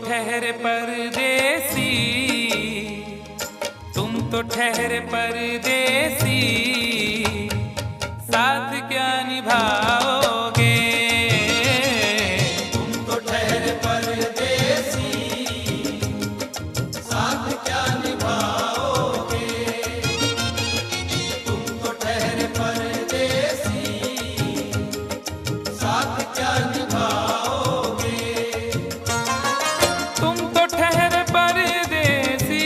ठहरे परदेसी, तुम तो ठहरे परदेसी, साथ क्या निभाओगे? तुम तो ठहरे परदेसी, साथ क्या निभाओगे? तुम तो ठहरे परदेसी, साथ क्या निभाओगे? तुम तो ठहरे परदेसी,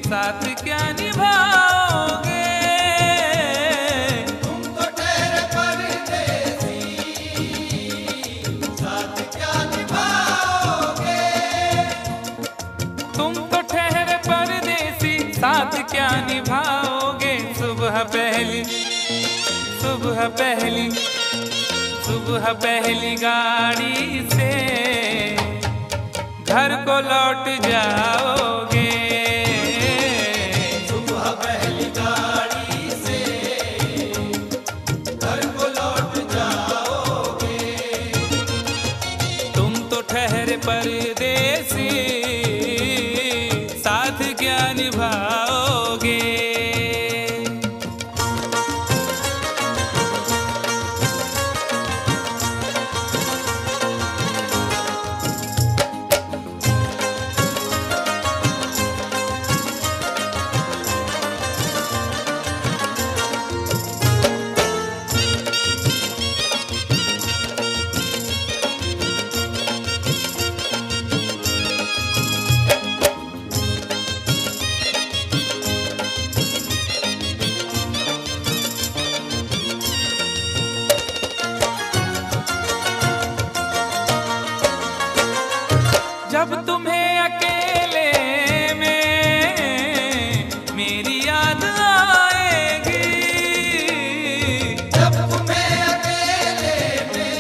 साथ क्या निभाओगे? तुम तो ठहरे परदेसी, साथ क्या निभाओगे? तुम तो ठहरे परदेसी, साथ क्या निभाओगे? सुबह पहली, सुबह पहली, सुबह पहली गाड़ी से घर को लौट जाओगे। सुबह पहली गाड़ी से घर को लौट जाओगे। तुम तो ठहरे परदेसी, साथ क्या निभाओगे? जब तुम्हें अकेले में मेरी याद आएगी, जब तुम्हें अकेले में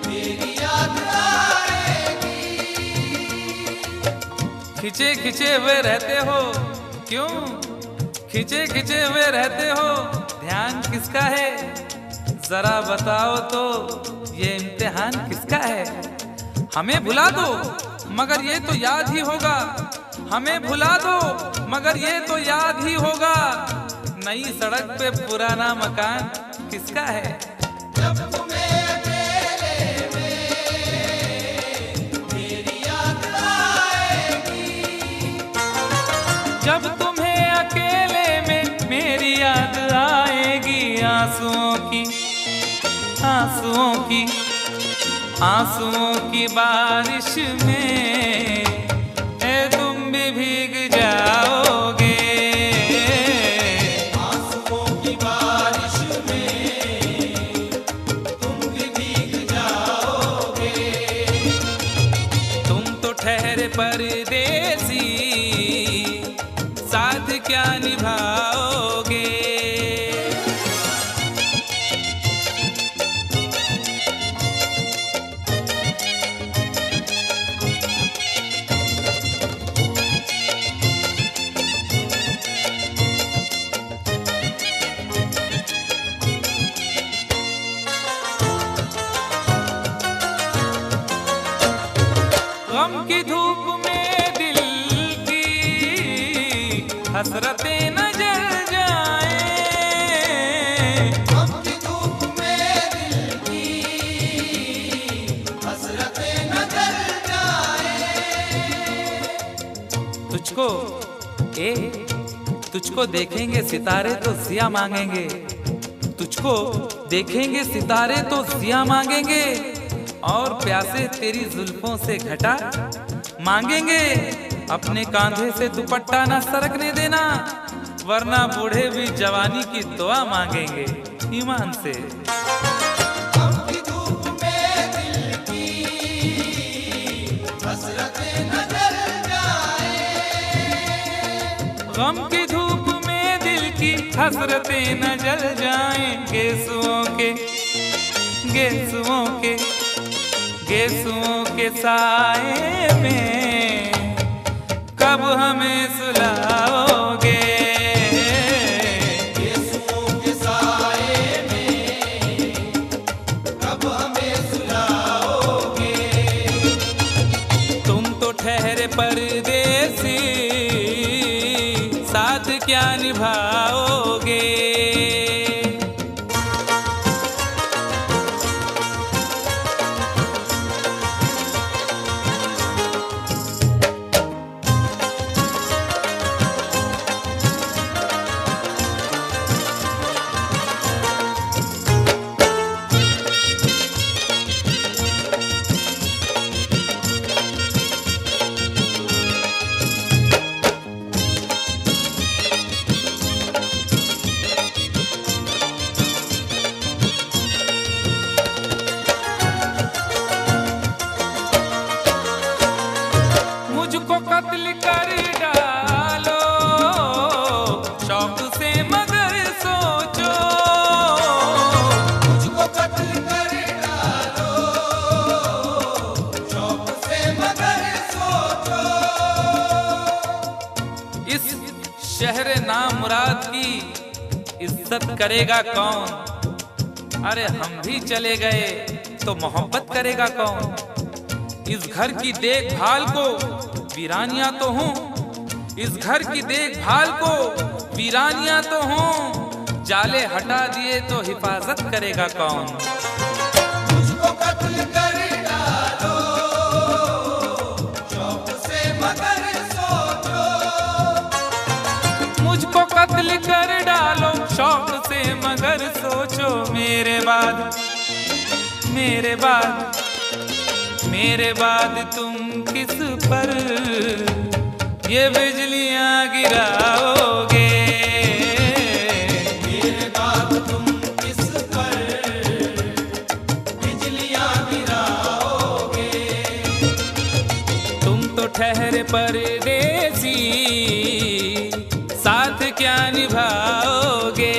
मेरी याद आएगी। खिंचे खिंचे हुए रहते हो क्यों? खिंचे खिंचे हुए रहते हो, ध्यान किसका है? जरा बताओ तो, ये इम्तिहान किसका है? हमें भुला दो मगर ये तो याद ही होगा, हमें भुला दो मगर ये तो याद ही होगा। नई सड़क पे पुराना मकान किसका है? जब तुम्हें अकेले में मेरी याद आएगी। जब तुम्हें अकेले में मेरी याद आएगी, आंसुओं की, आंसुओं की, आंसुओं की बारिश में तुम भी भीग जाओगे। आंसुओं की बारिश में तुम भी भीग जाओगे। तुम तो ठहरे परदेसी, साथ क्या निभाओगे? गम की धूप में दिल की हसरतें न जल जाए। गम की धूप में दिल की हसरतें न जल जाए। तुझको तुझको देखेंगे सितारे तो जिया मांगेंगे, तुझको देखेंगे सितारे तो जिया मांगेंगे, और प्यासे तेरी जुल्फों से घटा मांगेंगे। अपने कांधे से दुपट्टा ना सरकने देना, वरना बूढ़े भी जवानी की दुआ मांगेंगे ईमान से। गम की धूप में दिल की हसरतें न जल जाए। गम की धूप में दिल की हसरतें न जल जाएं, गेसुओं के गेसुओं के साए में कब हमें सुलाओगे? गेसुओं के साए में कब हमें सुलाओगे? तुम तो ठहरे परदेसी, साथ क्या निभाओगे? मुझको कत्ल कर डालो शौक से मगर सोचो, मुझको कत्ल कर डालो शौक से मगर सोचो। इस शहर नामुराद की इज्जत करेगा कौन? अरे हम भी चले गए तो मोहब्बत करेगा कौन? इस घर की देखभाल को वीरानियां तो हूँ, इस घर की देखभाल को वीरानियां तो हूँ, जाले हटा दिए तो हिफाजत करेगा कौन? मुझको कत्ल कर डालो शौक से मगर सोचो। मुझको कत्ल कर डालो शौक से मगर सोचो। मेरे बाद तुम किस पर ये बिजलियां गिराओगे? मेरे बाद तुम किस पर बिजलियां गिराओगे? तुम तो ठहरे परदेसी, साथ क्या निभाओगे?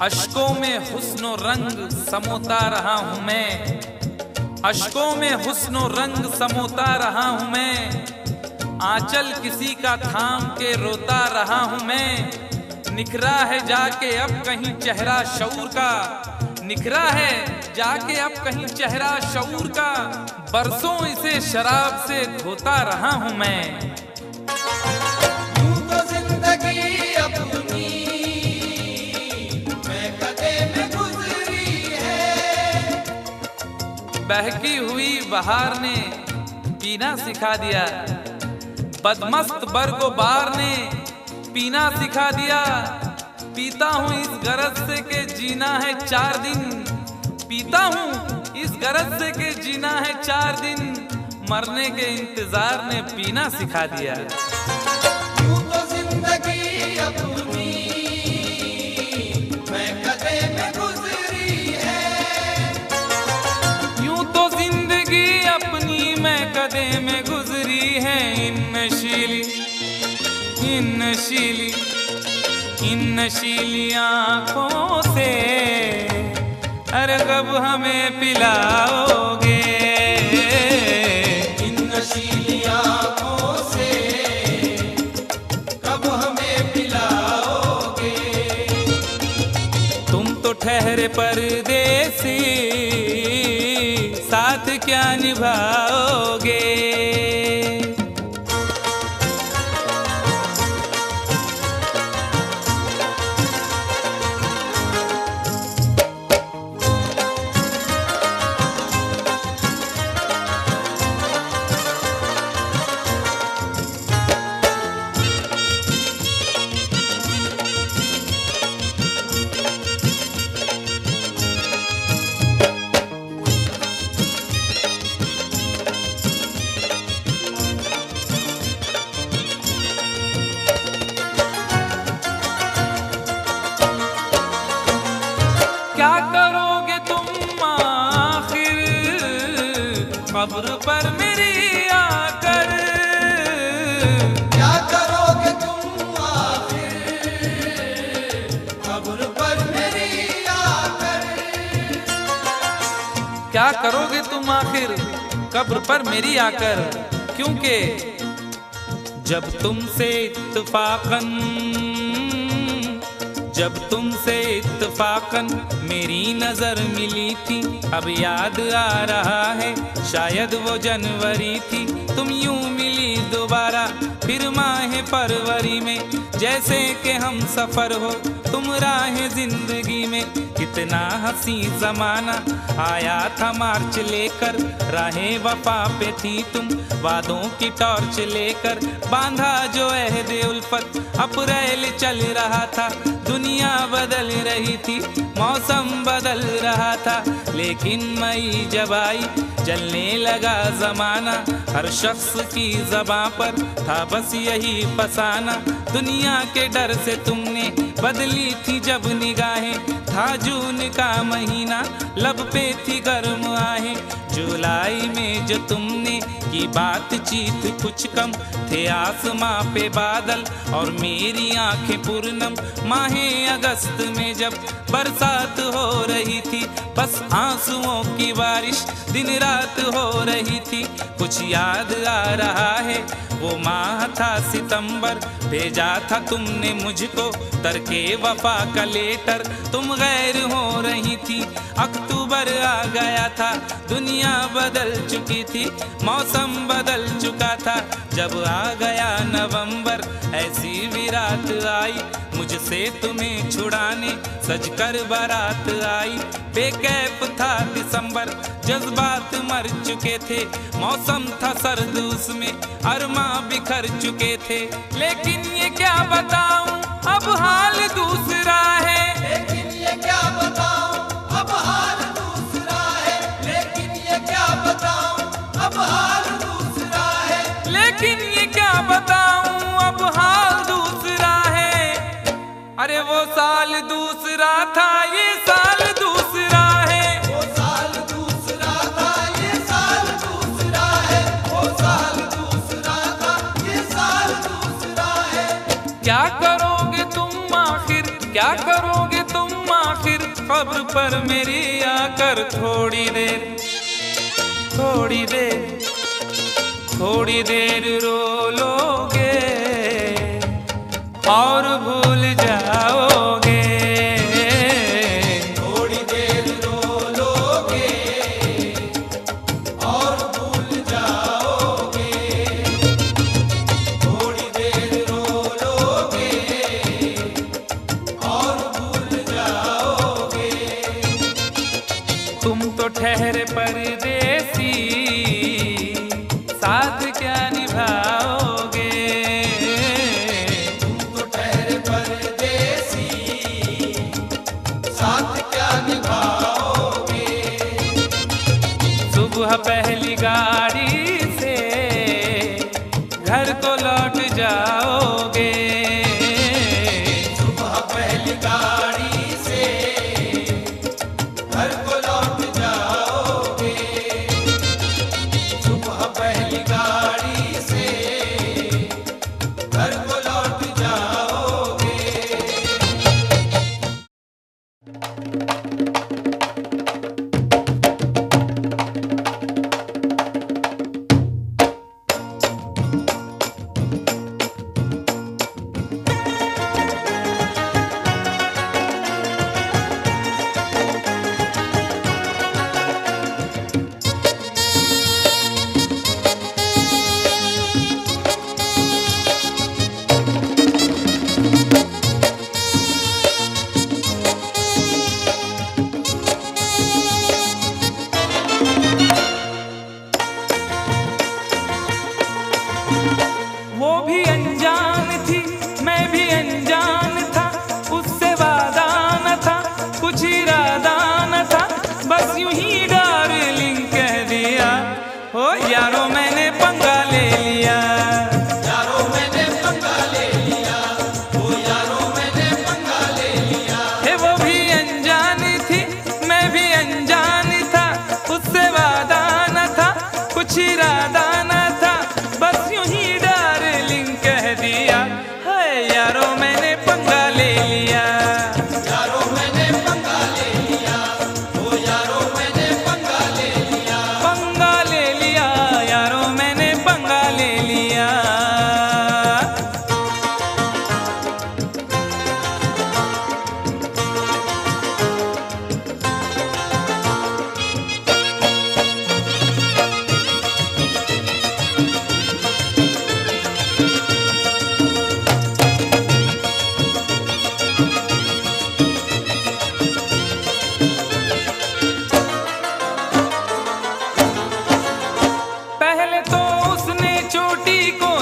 अश्कों में हुस्नो रंग समोता रहा हूँ मैं, अश्कों में हुस्नो रंग समोता रहा हूँ मैं, आंचल किसी का थाम के रोता रहा हूँ मैं। निखरा है जाके अब कहीं चेहरा शऊर का, निखरा है जाके अब कहीं चेहरा शऊर का, बरसों इसे शराब से धोता रहा हूँ मैं। यूं तो जिंदगी अपनी महकते में गुजरी है। बहकी हुई बहार ने पीना सिखा दिया, बदमस्त बरगोबार ने पीना सिखा दिया। पीता हूँ इस गरज से के जीना है 4 दिन, पीता हूँ इस गरज से के जीना है 4 दिन, मरने के इंतजार ने पीना सिखा दिया। यूं तो जिंदगी अपनी महकते में गुजरी है। यूं तो जिंदगी अपनी महकते में गुजरी है। इन नशीली आँखों से अरे कब हमें पिलाओगे? इन नशीली आँखों से कब हमें पिलाओगे? तुम तो ठहरे परदेसी, साथ क्या निभाओगे? करोगे तुम आखिर कब्र पर मेरी आकर, क्योंकि जब तुमसे इत्तफाकन मेरी नजर मिली थी, अब याद आ रहा है शायद वो जनवरी थी। तुम यूं मिली दोबारा फिर माह फरवरी में, जैसे कि हम सफर हो तुम राह जिंदगी में। कितना हंसी जमाना आया था मार्च लेकर, राहें वफा पे थी तुम वादों की टॉर्च लेकर। बांधा जो अहद उल्फत अप्रैल चल रहा था, दुनिया बदल रही थी मौसम बदल रहा था। लेकिन मई जब आई जलने लगा जमाना, हर शख्स की ज़बां पर था बस यही फसाना। दुनिया के डर से तुमने बदली थी जब निगाहें, था जून का महीना लब पे थी गर्म आहें। जुलाई में जो तुमने की बातचीत कुछ कम थे आसमां पे बादल और मेरी आंखें पूर्णम। माहे अगस्त में जब बरसात हो रही थी, बस आंसुओं की बारिश दिन रात हो रही थी। कुछ याद आ रहा है वो माह था सितंबर, भेजा था तुमने मुझको तरके वफा का लेटर। तुम गैर हो रही थी, अक्टूबर आ गया था, दुनिया बदल चुकी थी, मौसम बदल चुका था। जब आ गया नवंबर ऐसी भी रात आई, मुझसे तुम्हें छुड़ाने सजकर बारात आई। बेकैफ था दिसंबर, जज्बात मर चुके थे, मौसम था सर्द उसमें अरमा बिखर चुके थे। लेकिन ये क्या बताऊं अब हाल दूसरा है, लेकिन ये क्या बताऊं अब हाल दूसरा है, लेकिन ये क्या बताऊं अब हाल दूसरा है, लेकिन ये क्या बताऊं अब हाल दूसरा है। अरे वो साल दूसरा था ये साल दूसरा है, वो साल दूसरा था ये साल दूसरा है, वो साल दूसरा था ये साल दूसरा है। क्या करोगे तुम आखिर, क्या करोगे तुम आखिर खबर पर मेरी आकर। थोड़ी देर थोड़ी देर थोड़ी देर रो लोगे और भूल जाओगे, थोड़ी देर रो लोगे और भूल जाओगे, थोड़ी देर रो लोगे और भूल जाओगे। तुम तो ठहरे परदेसी साथ क्या निभाओगे। तुम तो ठहरे परदेसी साथ क्या निभाओगे। सुबह पहली गाड़ी से घर को लौट जाओगे, सुबह पहली गाड़ी से घर को लौट जाओगे, सुबह पहली गाड़ी से घर को लौट जाओगे।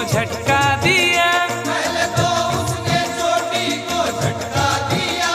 झटका दिया, पहले तो उसने चोटी को झटका दिया,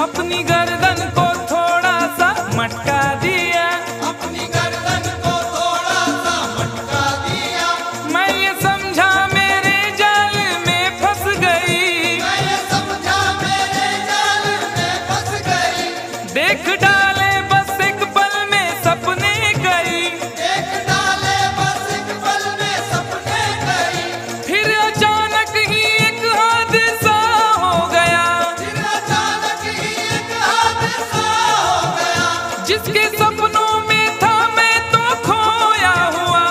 अपनी गर्दन को थोड़ा सा मटका दिया, अपनी गर्दन को थोड़ा सा मटका दिया। मैं ये समझा मेरे जाल में फंस गई, मैं ये समझा मेरे जाल में फंस गई, देख डाले बस एक पल में सपने गई, देख डाले बस एक पल में सपने गई। फिर अचानक ही एक हादसा हो गया, फिर अचानक ही एक हादसा हो गया, जिसके सपनों में था मैं तो खोया हुआ,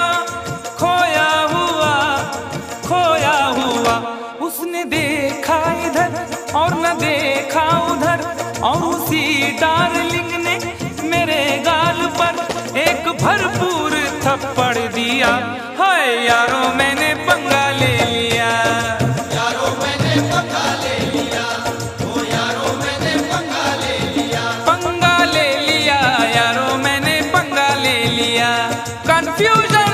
खोया हुआ, खोया हुआ। उसने देखा इधर और न देखा उधर, और उसी डार्लिंग ने मेरे गाल पर एक भरपूर थप्पड़ दिया। हाय यारो मैंने पंगा ले लिया, यारो मैंने पंगा ले लिया, ओ यारो मैंने पंगा ले लिया। पंगा ले लिया यारो मैंने पंगा ले लिया। कंफ्यूजन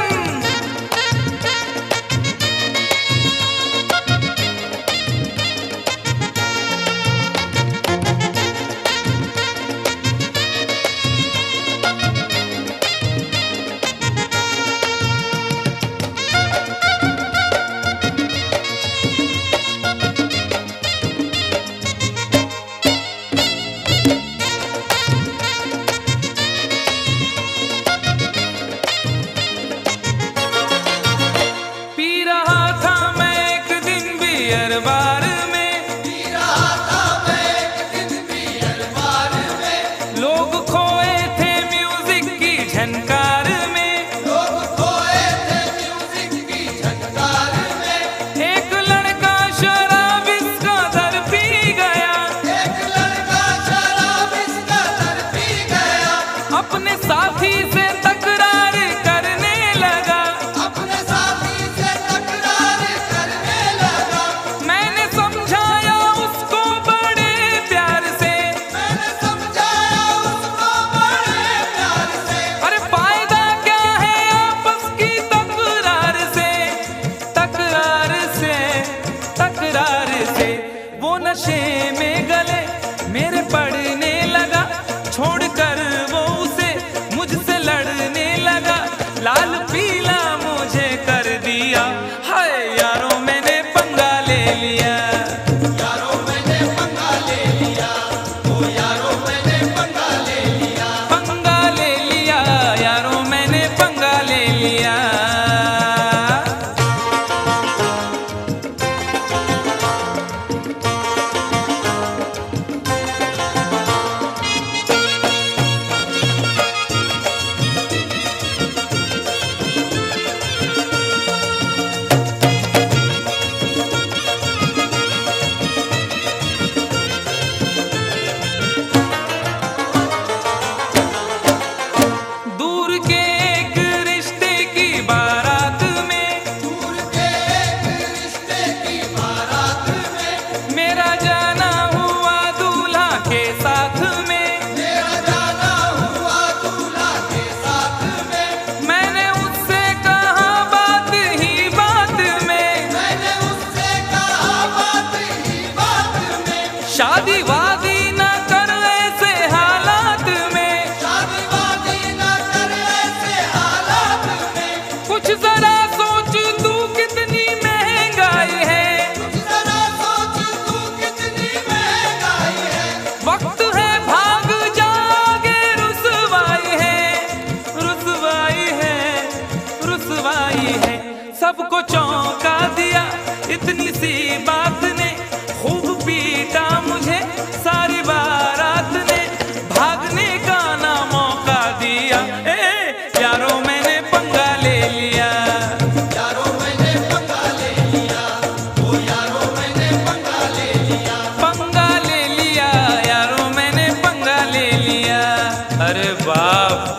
पी रहा था मैं एक दिन बियर बार में, पी रहा था मैं एक दिन बियर बार में, लोग खोए थे म्यूजिक की झनकार में, लोग खोए थे म्यूजिक की झनकार में। एक लड़का शराब इसका दर पी गया, एक लड़का शराब इसका दर पी गया, अपने साथी से तकरार करने लगा, अपने साथी से तकरार करने लगा। मैंने समझाया उसको बड़े प्यार से, मैंने समझाया उसको बड़े प्यार से, अरे फायदा क्या है आपस की तकरार से, तकरार से, तकरार से। वो नशे में गले मेरे पड़ने लगा, छोड़कर वो उसे मुझसे लड़ने लगा, लाल पीला मुझे कर दिया। हाय यारो मैंने पंगा ले लिया, यारो मैंने पंगा ले लिया, ओ यारो मैंने पंगा ले लिया। पंगा ले लिया यारो मैंने पंगा ले लिया। दूर के एक रिश्ते की बारात में, दूर के एक रिश्ते की बारात में, मेरा जाना हुआ दूल्हा के साथ में, मेरा जाना हुआ दूल्हा के साथ में। मैंने उससे कहा बात ही बात में, मैंने उससे कहा बात ही बात में, शादी वादी न कर ऐसे हालात में, शादी वादी न कर ऐसे हालात में। कुछ जरा सोच तू कितनी महंगाई है, जरा सोच तू कितनी महंगाई है, वक्त है भाग जागे, रुसवाई है, रुसवाई है, रुसवाई है। सबको चौंका दिया इतनी सी बात ने, खूब पीटा मुझे सारी बारात ने, भागने का ना मौका दिया। यारो मैंने पंगा ले लिया, यारो मैंने पंगा ले लिया, ओ यारो मैंने पंगा ले लिया। पंगा ले लिया यारो मैंने पंगा ले लिया। अरे बाप,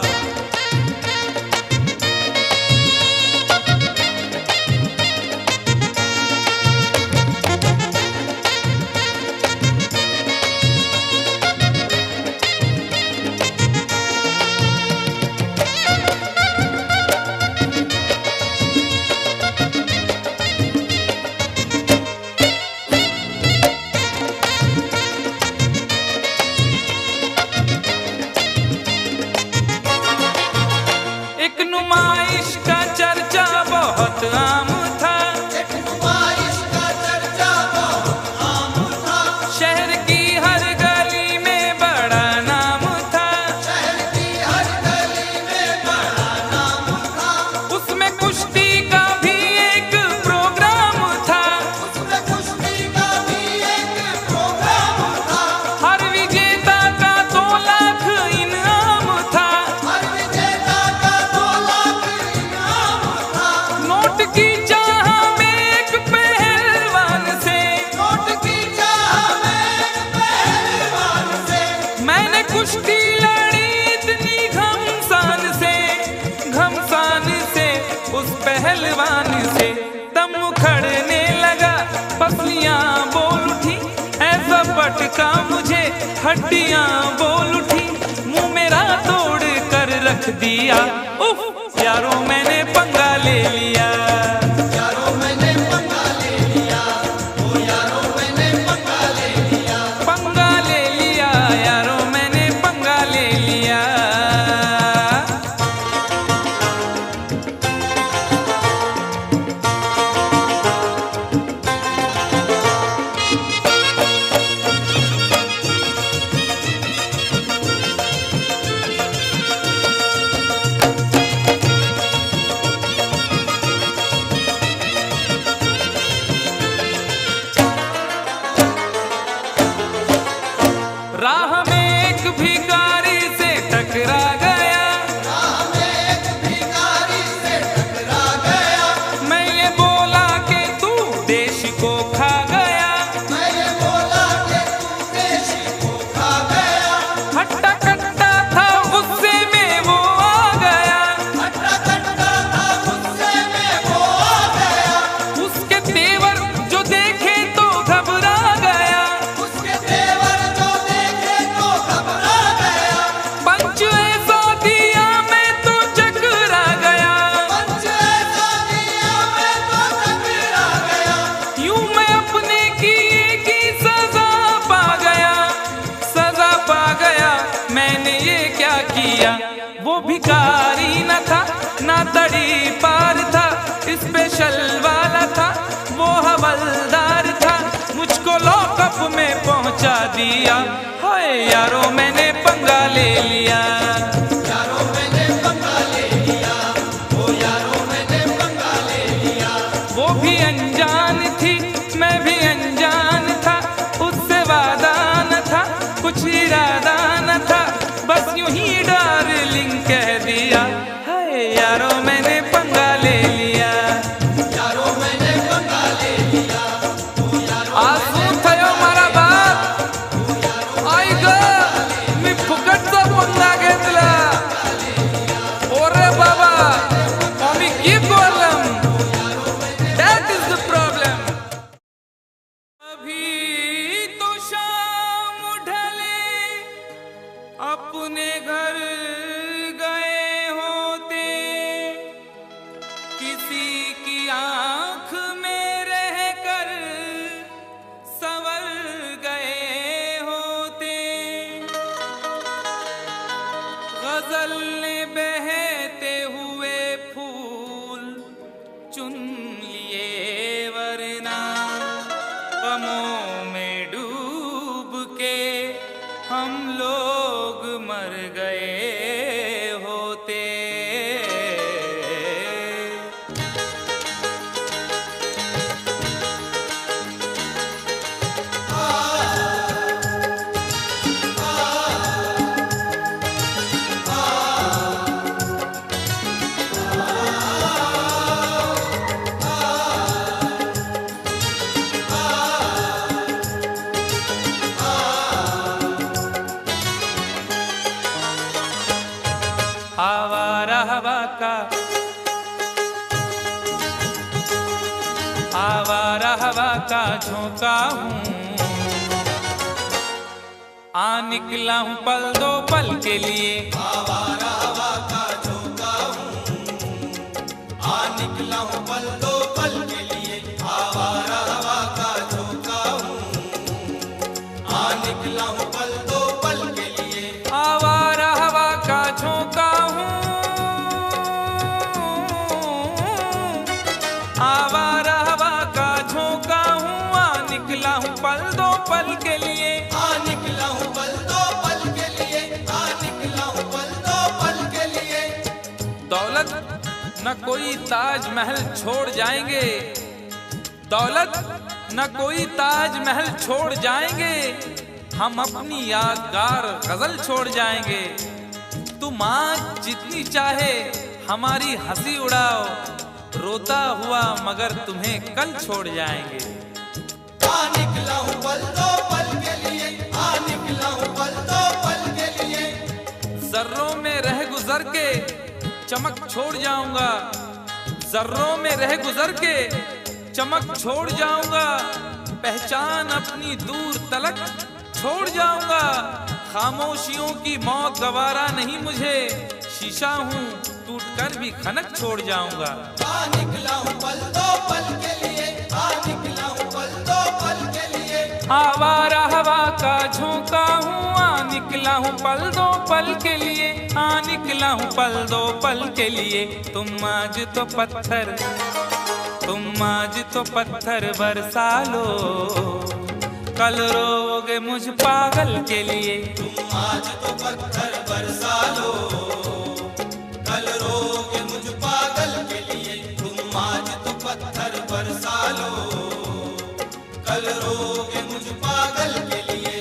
की चाह में एक पहलवान से, नोट की चाह में एक पहलवान से, मैंने कुश्ती लड़ी इतनी घमसान से, घमसान से उस पहलवान से। दम उखड़ने लगा, पसलियां बोल उठी, ऐसा पटका मुझे हड्डियां बोल उठी, मुंह मेरा तोड़ कर रख दिया। उफ यारों मैंने पंगा ले लिया, यारों मैंने पंगा ले लिया, ओ यारों मैंने पंगा ले लिया, पंगा ले लिया, यारों मैंने पंगा ले लिया। राह में एक भिखारी से टकरा गया, राह में एक भिखारी से टकरा गया, मैं ये बोला कि तू देश को खा गया, मैं ये बोला कि तू देश को खा गया, हट्टा कट्टा था गुस्से में वो आ गया, हट्टा कट्टा था गुस्से में वो आ गया, उसके तेवर जो देखे तो घबरा गया, उसके तेवर जो देखे तो घबरा गया, पंच ऐसा दिया मैं तो चकरा गया, पंच ऐसा दिया मैं तो टकरा गया, यूं मैं अपने किए की सजा पा गया, सजा पा गया। मैंने ये क्या किया? वो भिखारी न था ना तड़ी पार था, स्पेशल वाला था वो हवलदार था, मुझको लॉकअप में पहुंचा दिया। हाय यारों मैंने पंगा ले लिया, यारों मैंने पंगा ले लिया, ओ यारों मैंने पंगा ले लिया, वो भी अनजान थी मैं भी अनजान था, उससे वादा न था कुछ इरादा न था, बस यूं ही डार्लिंग कह दिया। हाय यारों मैंने पंगा ले लिया, यारों मैंने पंगा ले लिया, ओ यारों आज શું થયો મારા બાપ? आई ग मी फुकटचा पंगा घेतला. ओरे बाबा आम्ही की problem, that is the problem. अभी तो शाम ढले अपने घर गए होते, किसी की आंख में रहकर संवर गए होते, गजल ने बहते हुए फूल चुन लिए, वरना गमों में डूब के हम लोग मर गए होते। आवारा हवा का, आवारा हवा का झोंका हूँ, आ निकला हूँ पल दो पल के लिए, आवारा हवा का झोंका हूँ, आ निकला हूँ पल दो पल के लिए, आवारा हवा का झोंका हूँ, आ निकला हूँ पल दो पल के लिए, आवारा हवा का झोंका हूँ, आवारा हवा का झोंका हूँ, आ निकला हूँ पल दो पल के लिए, आ निकला हूँ पल दो पल के लिए, आ निकला हूँ पल दो पल के लिए। दौलत न कोई ताजमहल छोड़ जाएंगे, दौलत न कोई ताजमहल छोड़ जाएंगे, हम अपनी यादगार गजल छोड़ जाएंगे। तुम आँख जितनी चाहे हमारी हंसी उड़ाओ, रोता हुआ मगर तुम्हें कल छोड़ जाएंगे। आ निकला हूँ पल दो पल के लिए, आ निकला हूँ पल दो पल के लिए। जर्रों में रह गुजर के चमक छोड़ जाऊंगा, जर्रों में रह गुजर के चमक छोड़ जाऊंगा, पहचान अपनी दूर तलक छोड़ जाऊंगा। खामोशियों की मौत गवारा नहीं मुझे, शीशा हूँ टूट कर भी खनक छोड़ जाऊंगा। आ निकला हूँ पल दो पल के लिए, आ निकला हूँ पल दो पल के लिए। आवारा हवा का झोंका हूँ, आ निकला हूँ पल दो पल के लिए, आ निकला हूँ पल दो पल के लिए। तुम आज तो पत्थर, तुम आज तो पत्थर बरसा लो, कल रोगे मुझ पागल के लिए। तुम आज तो पत्थर बरसा लो, कल रोगे मुझ पागल के लिए। तुम आज तो पत्थर बरसा लो, कल रोगे मुझ पागल के लिए।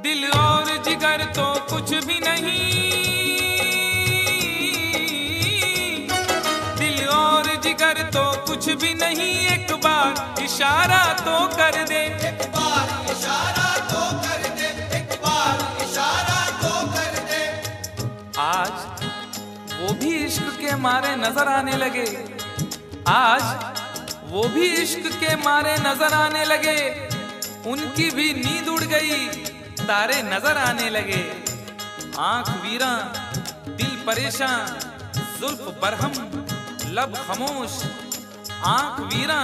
दिल और जिगर तो कुछ भी नहीं, दिल और जिगर तो कुछ भी नहीं, एक बार इशारा तो कर दे, एक बार इशारा तो कर दे, एक बार इशारा तो कर दे। आज वो भी इश्क के मारे नजर आने लगे, आज वो भी इश्क के मारे नजर आने लगे, उनकी भी नींद उड़ गई, तारे नजर आने लगे। आंख वीरा दिल परेशान, जुल्फ बरहम लब खामोश, आंख वीरा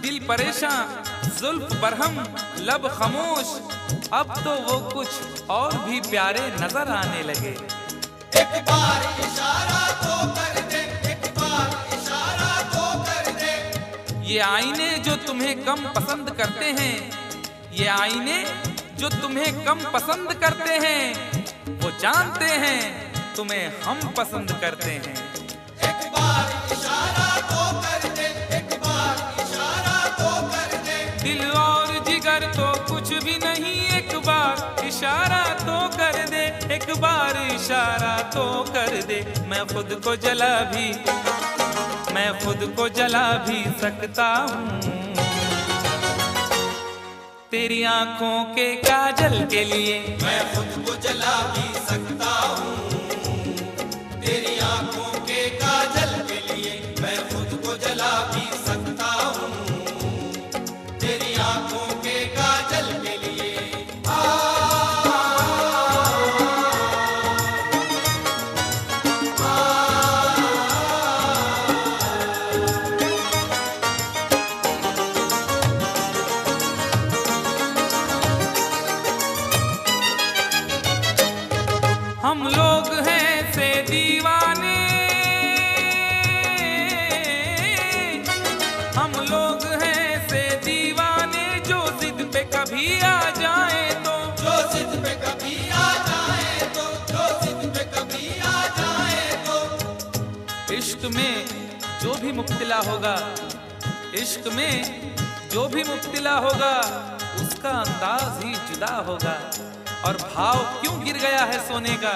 दिल परेशान, जुल्फ बरहम लब खामोश, अब तो वो कुछ और भी प्यारे नजर आने लगे। एक बार इशारा तो कर दे, एक बार इशारा तो कर दे। ये आईने जो तुम्हें कम पसंद करते हैं, ये आईने जो तुम्हें कम पसंद करते हैं, वो जानते हैं तुम्हें हम पसंद करते हैं। एक बार इशारा तो कर दे, एक बार इशारा तो कर दे। दिल और जिगर तो कुछ भी नहीं, एक बार इशारा तो कर दे, एक बार इशारा तो कर दे। मैं खुद को जला भी, मैं खुद को जला भी सकता हूँ, तेरी आंखों के काजल के लिए। मैं खुद को जला भी सकता हूँ, तेरी आंखों के काजल के लिए। मैं खुद को जला भी सकता हूँ, तेरी आंखों के काजल के लिए। हम लोग हैं से दीवाने, हम लोग हैं से दीवाने, जो जिद पे कभी आ जाए तो, जो जिद पे कभी आ जाए तो, जो जिद पे कभी आ जाए तो। इश्क में जो भी मुब्तला होगा, इश्क में जो भी मुब्तला होगा, उसका अंदाज ही जुदा होगा। और भाव क्यों गिर गया है सोने का,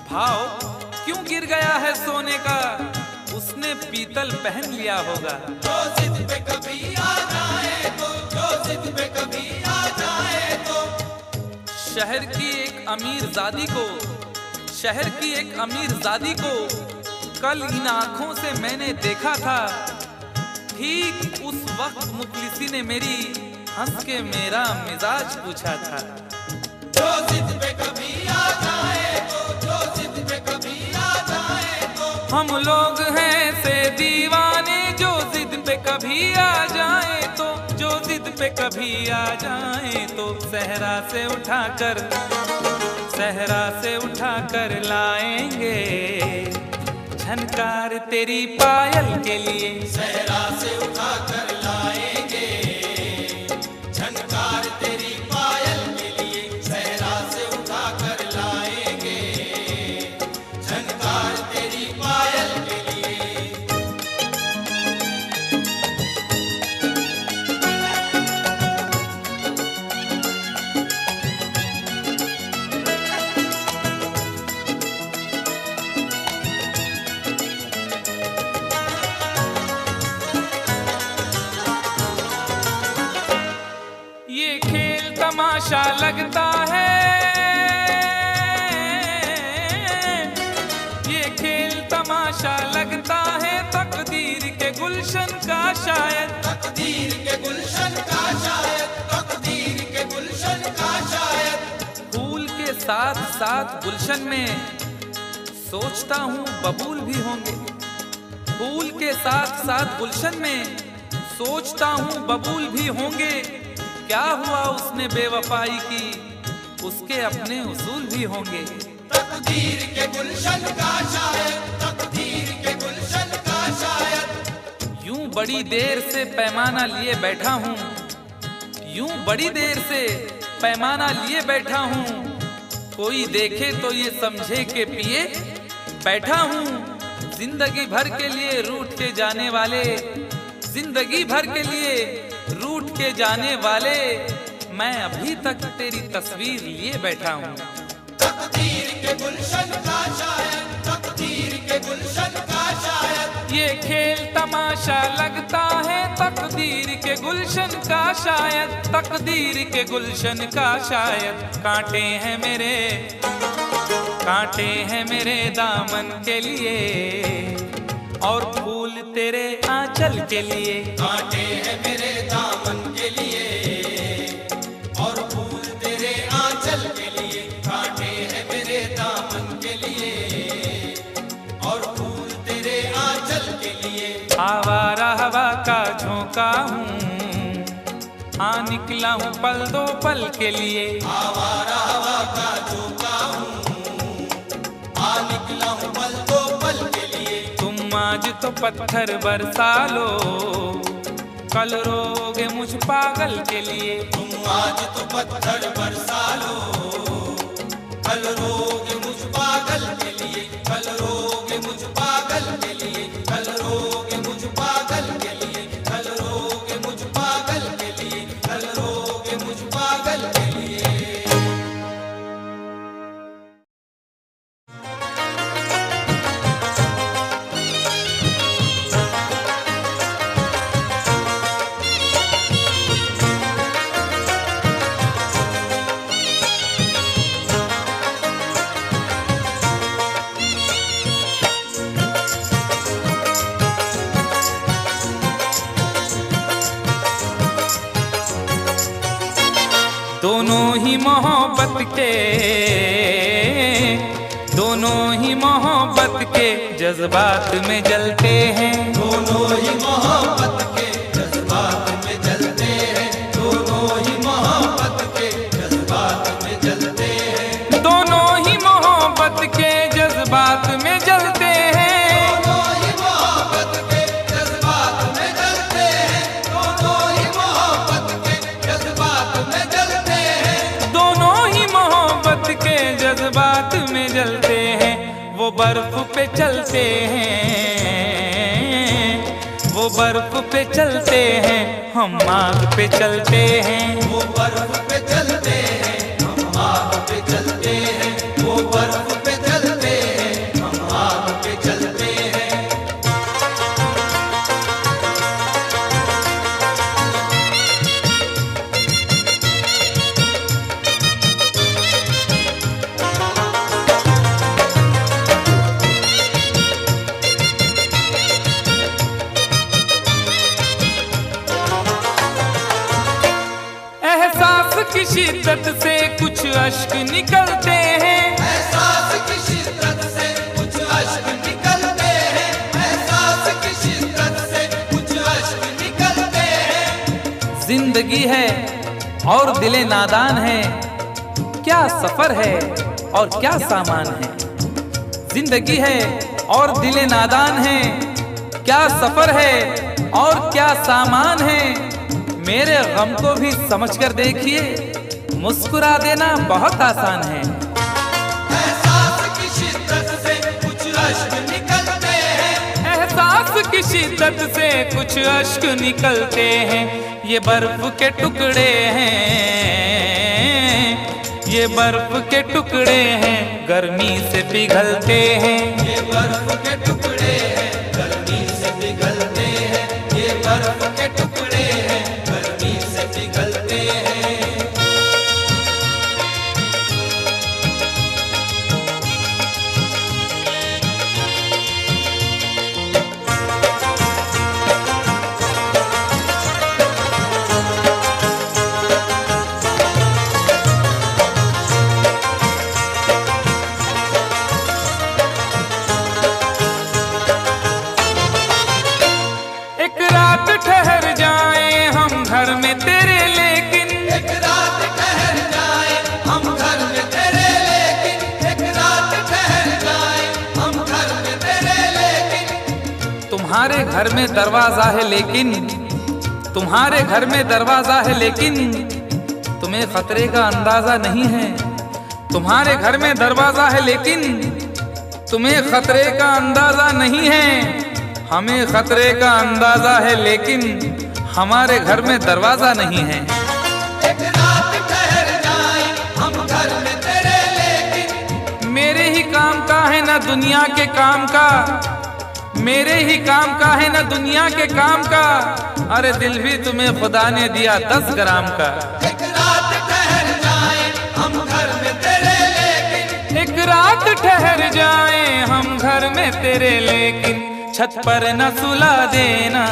भाव क्यों गिर गया है सोने का, उसने पीतल पहन लिया होगा। जो जिद पे कभी आ जाए तो, जो जिद पे कभी आ जाए तो। शहर की एक अमीर जादी को, शहर की एक अमीर जादी को कल इन आंखों से मैंने देखा था, ठीक उस वक्त मुखलिसी ने मेरी हंस के मेरा मिजाज पूछा था। जो जिद पे कभी आ जाए तो, जो जिद पे कभी आ जाए तो। हम लोग हैं से दीवाने, जो जिद पे कभी आ जाए तो, जो जिद पे कभी आ जाए तो। सहरा से उठाकर, सहरा से उठा कर लाएंगे झनकार तेरी पायल के लिए। सहरा से उठा कर लाएंगे झनकार तेरी पायल के लिए। सहरा से उठा कर लाएंगे झनकार तेरी पायल के लिए। ये खेल तमाशा लगता है, ये खेल तमाशा लगता है तकदीर के गुलशन का शायद। तकदीर के गुलशन का शायद। तकदीर के गुलशन का शायद। फूल के साथ साथ गुलशन में सोचता हूँ बबूल भी होंगे। फूल के साथ साथ गुलशन में सोचता हूँ बबूल भी होंगे। क्या हुआ उसने बेवफाई की, उसके अपने उसूल भी होंगे। तकदीर के गुलशन का शायद। तकदीर के गुलशन का शायद। यूं बड़ी देर से पैमाना लिए बैठा हूँ, यूं बड़ी देर से पैमाना लिए बैठा हूँ। कोई देखे तो ये समझे के पिए बैठा हूँ। जिंदगी भर के लिए रूठ के जाने वाले, जिंदगी भर के लिए रूठ के जाने वाले, मैं अभी तक तेरी तस्वीर लिए बैठा हूँ। तकदीर के गुलशन का शायद। तकदीर के गुलशन का शायद। ये खेल तमाशा लगता है तकदीर के गुलशन का शायद। तकदीर के गुलशन का शायद। कांटे हैं मेरे, कांटे हैं मेरे दामन के लिए और फूल तेरे आंचल के लिए। कांटे हैं मेरे दामन के लिए और फूल तेरे आंचल के लिए। कांटे हैं मेरे दामन के लिए और फूल तेरे आंचल के लिए। आवारा हवा का झोंका हूँ, हाँ निकला हूँ पल दो पल के लिए। आवारा हवा का झोंका हूँ, आ निकला हूँ पल दो पल के लिए। तुम आज तो पत्थर बरसा लो, कल रोगे मुझ पागल के लिए। तुम आज तो पत्थर बरसा लो, कल रोगे मुझ पागल के लिए। कल रोगे मुझ पागल के लिए। कल रोगे मुझ पागल के लिए। कल रोगे मुझ पागल के लिए। कल रोगे मुझ पागल के लिए। दोनों ही मोहब्बत के, दोनों ही मोहब्बत के जज्बात में जलते हैं। दोनों ही मोहब्बत के जज्बात में जलते हैं। दोनों ही मोहब्बत के जज्बात में जलते हैं। दोनों ही मोहब्बत के जज्बात में जलते हैं। दोनों ही मोहब्बत के जज्बात में जलते हैं। दोनों ही मोहब्बत के जज्बात में जलते हैं। दोनों ही मोहब्बत के जज्बात में जलते हैं। वो बर्फ पे चलते हैं, वो बर्फ पे चलते हैं, हम आग पे चलते हैं। वो बर्फ पे चलते हैं, हम आग पे चलते हैं। वो बर्फ पे चलते हैं, हम आग पे चलते हैं। की शिद्दत से कुछ अश्क निकलते हैं। एहसास की शिद्दत से कुछ अश्क निकलते हैं। एहसास की शिद्दत से कुछ अश्क निकलते हैं। जिंदगी है और दिले नादान है, क्या सफर है और क्या सामान है। जिंदगी है और दिले नादान है, क्या सफर है और क्या सामान है। मेरे गम को भी समझकर देखिए, मुस्कुरा देना बहुत आसान है। एहसास की शिद्दत से कुछ अश्क निकलते हैं, एहसास की शिद्दत से कुछ अश्क निकलते हैं। ये बर्फ के टुकड़े हैं, ये बर्फ के टुकड़े हैं, गर्मी से पिघलते हैं। ये बर्फ के टुकड़े हैं, गर्मी से पिघलते हैं। ये बर्फ के टुकड़े हैं, गर्मी से पिघलते हैं। एक रात ठहर जाए हम घर में तेरे, लेकिन एक रात ठहर जाए हम घर में तेरे, लेकिन एक रात ठहर जाए हम घर में तेरे, लेकिन तुम्हारे घर में दरवाजा है, लेकिन तुम्हारे घर में दरवाजा है, लेकिन तुम्हें खतरे का अंदाजा नहीं है। तुम्हारे घर में दरवाजा है, लेकिन तुम्हें खतरे का अंदाजा नहीं है। हमें खतरे का अंदाजा है, लेकिन हमारे घर में दरवाजा नहीं है। एक रात ठहर जाए हम घर में तेरे, लेकिन मेरे ही काम का है ना दुनिया के काम का, मेरे ही काम का है ना दुनिया के काम का। अरे दिल भी तुम्हें खुदा ने दिया 10 ग्राम का। एक रात ठहर जाए हम घर में तेरे, लेकिन एक रात ठहर जाए हम घर में तेरे, लेकिन छत पर न सुला देना,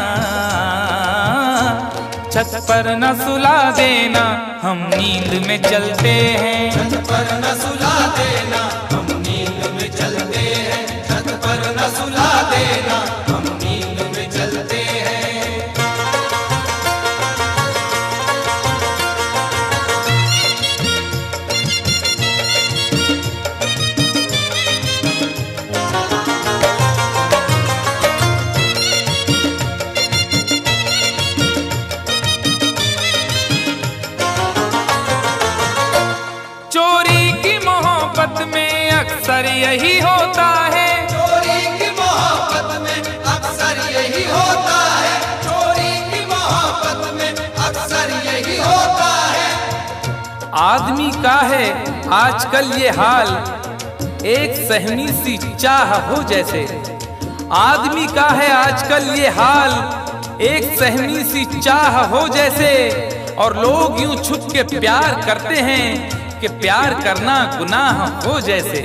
छत पर न सुला देना, हम नींद में चलते हैं। छत पर न सुला देना, हम नींद में चलते हैं। छत पर न सुला देना, हम नींद में चलते हैं। चोरी की मोहब्बत में अक्सर यही होता है, चोरी की मोहब्बत में अक्सर यही होता है। चोरी की मोहब्बत में अक्सर यही होता है। आदमी का है आजकल ये हाल, एक सहमी सी चाह हो जैसे। आदमी का है आजकल ये हाल, एक सहमी सी चाह हो जैसे। और लोग यूं छुप के प्यार करते हैं कि प्यार करना गुनाह हो जैसे।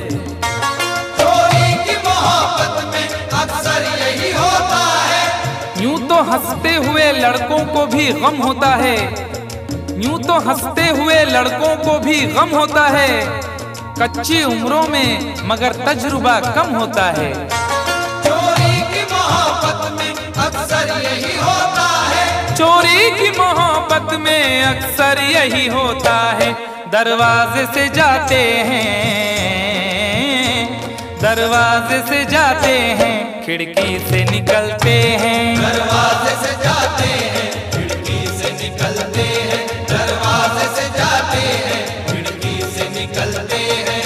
चोरी की मोहब्बत में अक्सर यही होता है। यूं तो हंसते हुए लड़कों को भी गम होता है, यूं तो हंसते हुए लड़कों को भी गम होता है। कच्ची उम्रों में मगर तजुर्बा कम होता है। चोरी की मोहब्बत में अक्सर यही होता है। चोरी की मोहब्बत में अक्सर यही होता है। दरवाजे से जाते हैं, दरवाजे से जाते हैं, खिड़की से निकलते हैं। दरवाजे से जाते हैं, खिड़की से निकलते हैं। दरवाजे से जाते हैं, खिड़की से निकलते हैं।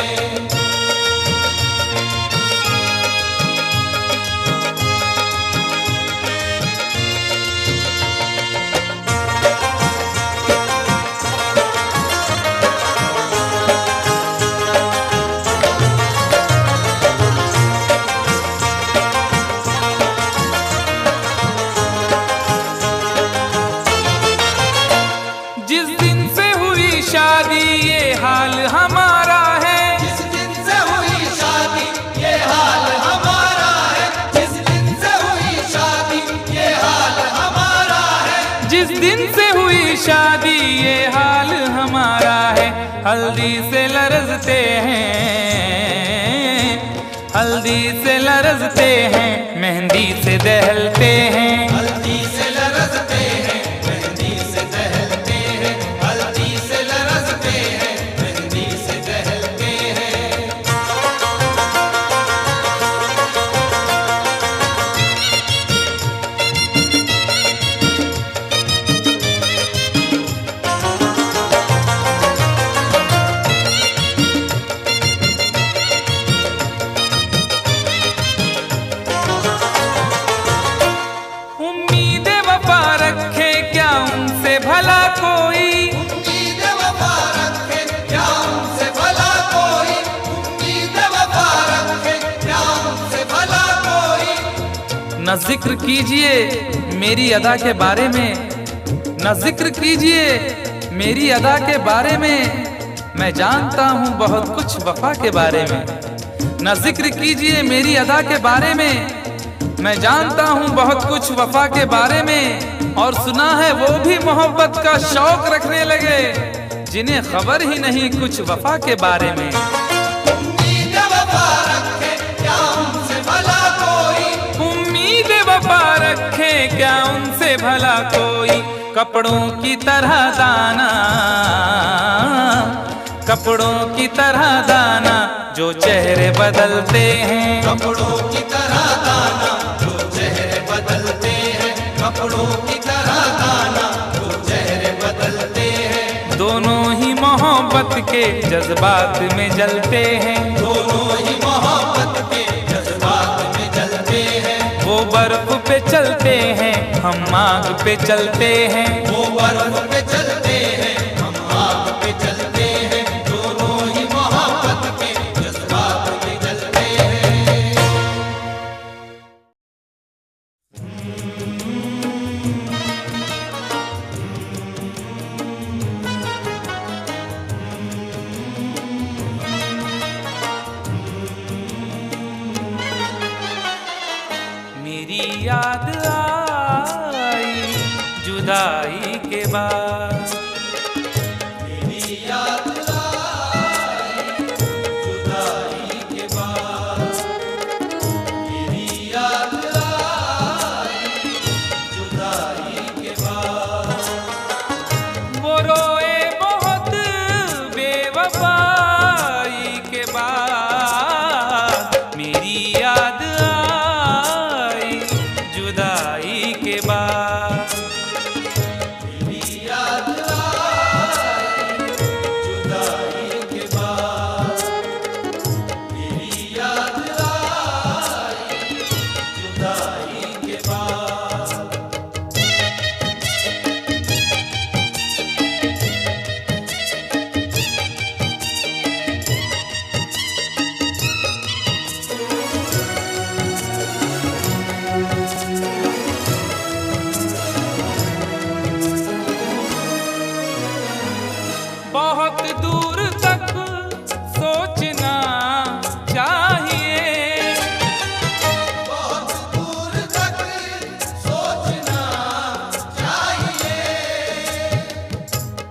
जिस दिन से हुई शादी ये हाल हमारा है, जिस दिन से हुई शादी ये हाल हमारा है। जिस दिन से हुई शादी ये हाल हमारा है। जिस दिन से हुई शादी ये हाल हमारा है। हल्दी से लरजते हैं, हल्दी से लरजते हैं, मेहंदी से दहलते हैं। हल्दी से लरजते हैं, मेहंदी से दहलते हैं। हल्दी से लरजते हैं, मेहंदी से दहलते हैं। न जिक्र कीजिए मेरी अदा के बारे में, न जिक्र कीजिए मेरी अदा के बारे में, मैं जानता हूँ बहुत कुछ वफा के बारे में। न जिक्र कीजिए मेरी अदा के बारे में, मैं जानता हूँ बहुत कुछ वफा के बारे में। और सुना है वो भी मोहब्बत का शौक रखने लगे जिन्हें खबर ही नहीं कुछ वफा के बारे में। उम्मीद वफा रखे क्या उनसे भला कोई, उम्मीद वफा रखे क्या उनसे भला कोई। कपड़ों की तरह दाना, कपड़ों की तरह दाना जो चेहरे बदलते हैं। कपड़ों की तरह दाना जो चेहरे बदलते हैं, कपड़ों की तरह दाना जो चेहरे बदलते हैं। दोनों ही मोहब्बत के जज्बात में जलते हैं, दोनों ही मोहब्बत के जज्बात में जलते हैं। वो बर्फ पे चलते हैं हम आग पे चलते हैं। वो बर्फ पे चलते हैं हम आग पे चलते हैं। दोनों ही मोहब्बत के जज्बात में जलते हैं। मेरी याद आई जुदाई के बाद, मेरी याद आई जुदाई के बाद, मेरी याद आई जुदाई के बाद। वो रोए बहुत बेवफाई के बाद। मेरी याद आई जुदाई के बाद, मेरी याद आई जुदाई के बाद, मेरी याद आई जुदाई के बाद। बहुत दूर तक सोचना चाहिए, बहुत दूर तक सोचना चाहिए।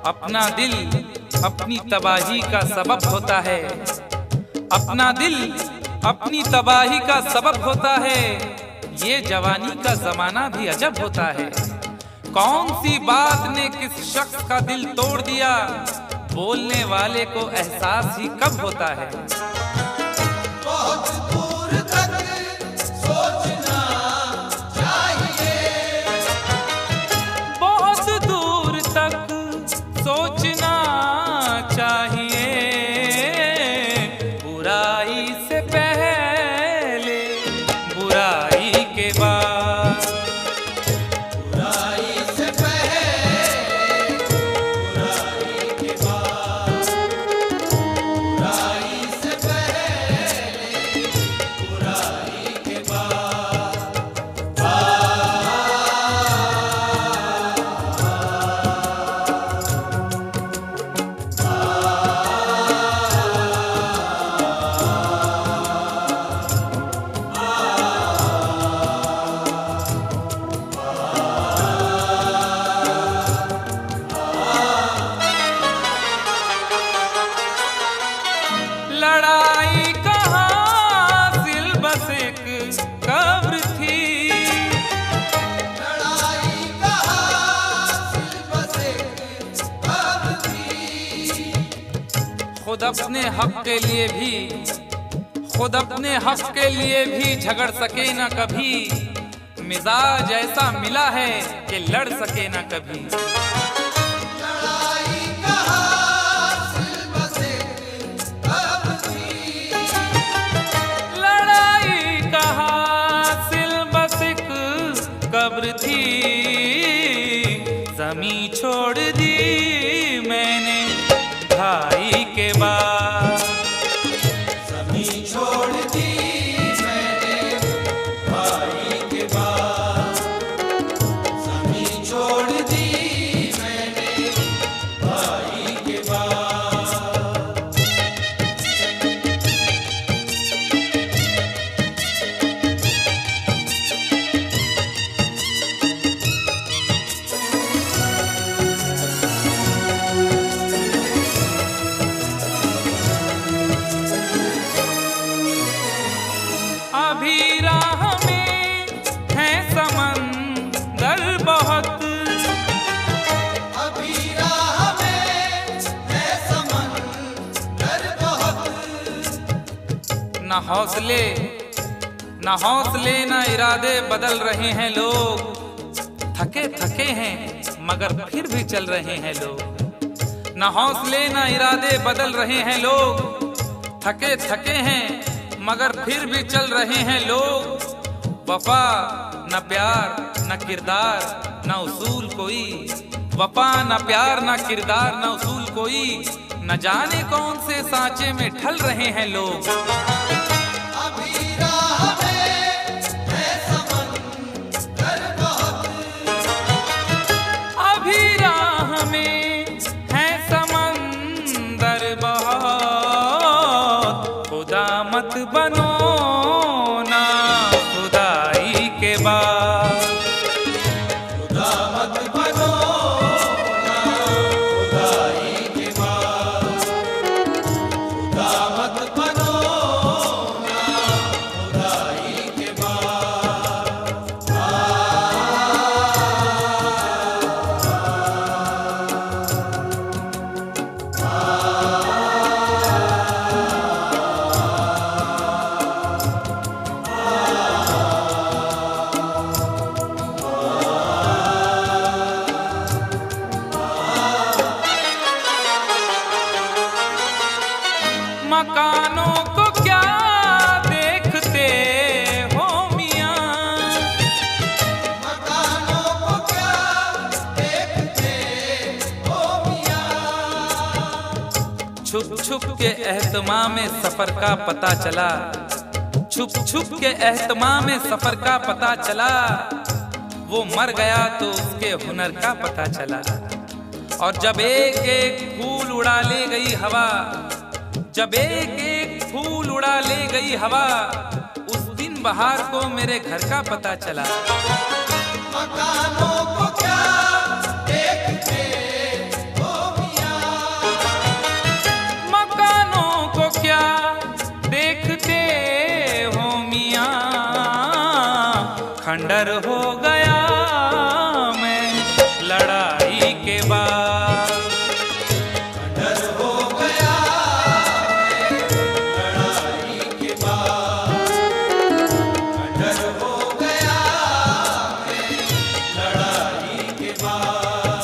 अपना दिल अपनी तबाही का सबब होता है, अपना दिल अपनी तबाही का सबब होता है। ये जवानी का जमाना भी अजब होता है। कौन सी बात ने किस शख्स का दिल तोड़ दिया, बोलने वाले को एहसास ही कब होता है। बहुत दूर तक सोचना चाहिए, बहुत दूर तक सोचना चाहिए। बुराई से पहले बुराई के बाद, बुराई से पहले बुराई के बाद, बुराई से पहले बुराई के बाद। लड़ाई का हासिल बस एक कब्र थी, लड़ाई का हासिल बस एक कब्र थी। खुद अपने हक के लिए भी, खुद अपने हक के लिए भी झगड़ सके ना कभी। मिजाज ऐसा मिला है कि लड़ सके ना कभी। लड़ाई का हासिल बस एक कब्र थी, लड़ाई का हासिल बस एक कब्र थी। जमी छोड़ दी मैंने भाई के बाद, जमीन छोड़ दी मैंने भाई के बाद। अभी राह में है समंदर बहुत, अभी राह में है समंदर बहुत। न हौसले न इरादे बदल रहे हैं लोग, थके थके हैं मगर फिर भी चल रहे हैं लोग। न हौसले न इरादे बदल रहे हैं लोग, थके थके हैं मगर फिर भी चल रहे हैं लोग। वफा न प्यार न किरदार न उसूल कोई, वफा न प्यार न किरदार न उसूल कोई, न जाने कौन से सांचे में ढल रहे हैं लोग। अभी राह में है समंदर बहुत, अभी राह में है समंदर बहुत। खुदा मत बनो ना खुदाई के बाद, खुदा मत बनो ना खुदाई के बाद, खुदा मत बनो ना खुदाई के बाद। मकानों को क्या देखते हो मियां, मकानों को क्या देखते हो मियां, छुप छुप के एहतमाम में सफर का पता चला, छुप छुप के एहतमाम में सफर का पता चला। वो मर गया तो उसके हुनर का पता चला। और जब एक एक फूल उड़ा ले गई हवा, जब एक एक फूल उड़ा ले गई हवा, उस दिन बहार को मेरे घर का पता चला। मकानों को क्या देखते हो मियां, मकानों को क्या देखते हो मियां, खंडर हो गया मैं लड़ाई के बाद। डर हो गया मैं लड़ाई के बाद, डर हो गया मैं लड़ाई के बाद।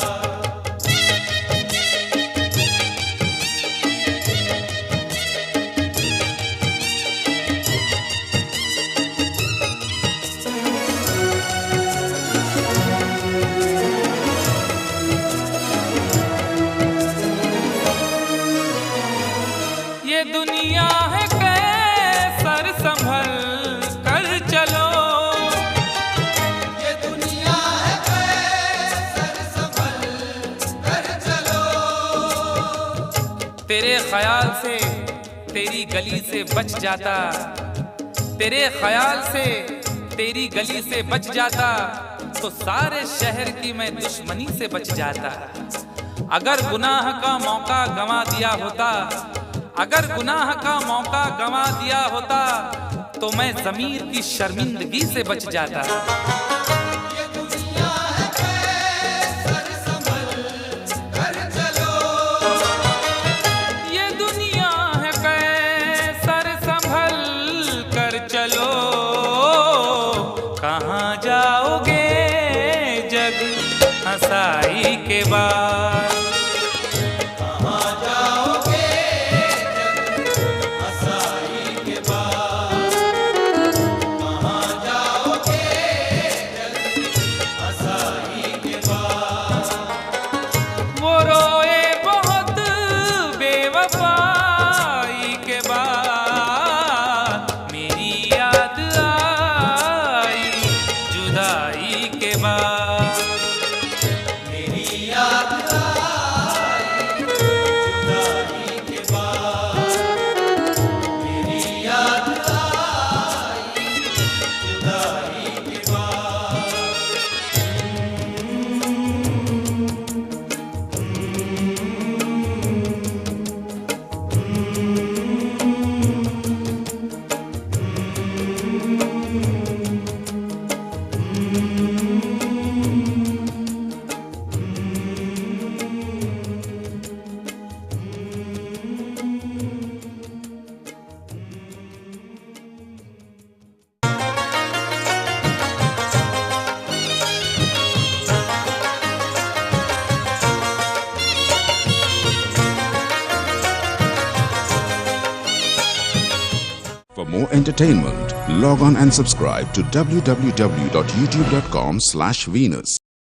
ये दुनिया है कैसर संभल कर चलो, ये दुनिया है कैसर संभल कर चलो, तेरे ख्याल से तेरी गली से बच जाता, तेरे ख्याल से तेरी गली से बच जाता, तो सारे शहर की मैं दुश्मनी से बच जाता। अगर गुनाह का मौका गंवा दिया होता, अगर गुनाह का मौका गंवा दिया होता, तो मैं ज़मीर की शर्मिंदगी से बच जाता। ये दुनिया है कैसर संभल कर चलो, ये दुनिया है कैसर संभल कर चलो, कहाँ जाओगे जग हंसाई के बाद। कहाँ जाओगे जग हंसाई के बाद, कहाँ जाओगे जग हंसाई के बाद। वो रोए बहुत बेवफाई के बाद, मेरी याद आई जुदाई के बाद। मेरी याद entertainment. Log on and subscribe to www.youtube.com/Venus.